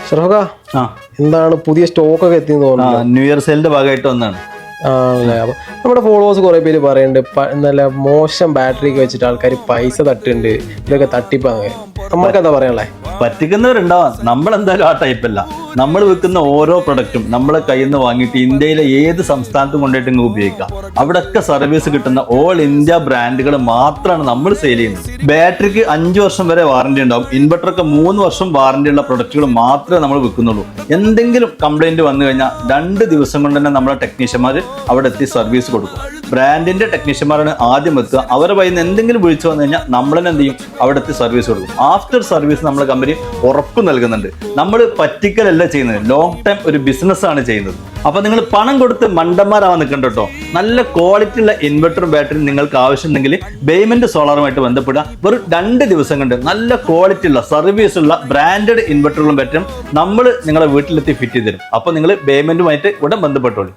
ഷറഫക്ക എന്താണ് പുതിയ സ്റ്റോക്ക് ഒക്കെ എത്തിയെന്ന് തോന്നുന്നു. ന്യൂ ഇയർ സെയിലിന്റെ ഭാഗമായിട്ട് ഒന്നാണ് ആണല്ലേ. അപ്പൊ നമ്മുടെ ഫോളോവേഴ്സ് കുറെ പേര് പറയുന്നുണ്ട് നല്ല മോശം ബാറ്ററി ഒക്കെ വെച്ചിട്ട് ആൾക്കാർ പൈസ തട്ടുണ്ട്, ഇതൊക്കെ തട്ടിപ്പാണ്. നമ്മൾക്ക് എന്താ പറയാനുള്ളത്? പറ്റിക്കുന്നവരുണ്ടാവാം. നമ്മളെന്തായാലും ആ ടൈപ്പല്ല. നമ്മൾ വിൽക്കുന്ന ഓരോ പ്രൊഡക്റ്റും നമ്മളെ കയ്യിൽ നിന്ന് വാങ്ങിയിട്ട് ഇന്ത്യയിലെ ഏത് സംസ്ഥാനത്തും കൊണ്ടുപോയിട്ട് ഇങ്ങ് ഉപയോഗിക്കാം. അവിടെയൊക്കെ സർവീസ് കിട്ടുന്ന ഓൾ ഇന്ത്യ ബ്രാൻഡുകൾ മാത്രമാണ് നമ്മൾ സെയിൽ ചെയ്യുന്നത്. ബാറ്ററിക്ക് 5 വർഷം വരെ വാറന്റി ഉണ്ടാവും. ഇൻവെർട്ടറൊക്കെ 3 വർഷം വാറന്റി ഉള്ള പ്രൊഡക്റ്റുകൾ മാത്രമേ നമ്മൾ വിൽക്കുന്നുള്ളൂ. എന്തെങ്കിലും കംപ്ലൈന്റ് വന്നു കഴിഞ്ഞാൽ 2 ദിവസം കൊണ്ട് തന്നെ നമ്മളെ ടെക്നീഷ്യന്മാർ അവിടെ എത്തി സർവീസ് കൊടുക്കും. ബ്രാൻഡിന്റെ ടെക്നീഷ്യന്മാരാണ് ആദ്യം എത്തുക. അവരുടെ കയ്യിൽ നിന്ന് എന്തെങ്കിലും വിളിച്ചു വന്നു കഴിഞ്ഞാൽ നമ്മൾ തന്നെ എന്ത് ചെയ്യും, അവിടെ എത്തി സർവീസ് കൊടുക്കും. ആഫ്റ്റർ സർവീസ് നമ്മളെ കമ്പനി ഉറപ്പ് നൽകുന്നുണ്ട്. നമ്മൾ പറ്റിക്കലല്ല ചെയ്യുന്നത്, ലോങ് ടൈം ഒരു ബിസിനസ് ആണ് ചെയ്യുന്നത്. അപ്പൊ നിങ്ങൾ പണം കൊടുത്ത് മണ്ടന്മാരാവാൻ നിൽക്കണ്ട കേട്ടോ. നല്ല ക്വാളിറ്റി ഉള്ള ഇൻവെർട്ടറും ബാറ്ററിയും നിങ്ങൾക്ക് ആവശ്യമുണ്ടെങ്കിൽ ബേയ്മെന്റ് സോളാറുമായിട്ട് ബന്ധപ്പെടുക. വെറും 2 ദിവസം കൊണ്ട് നല്ല ക്വാളിറ്റി ഉള്ള സർവീസ് ഉള്ള ബ്രാൻഡഡ് ഇൻവെർട്ടറുകളും ബാറ്ററിയും നമ്മൾ നിങ്ങളെ വീട്ടിലെത്തി ഫിറ്റ് ചെയ്ത് തരും. അപ്പൊ നിങ്ങൾ ബേയ്മെന്റുമായിട്ട് ഉടൻ ബന്ധപ്പെട്ടോളൂ.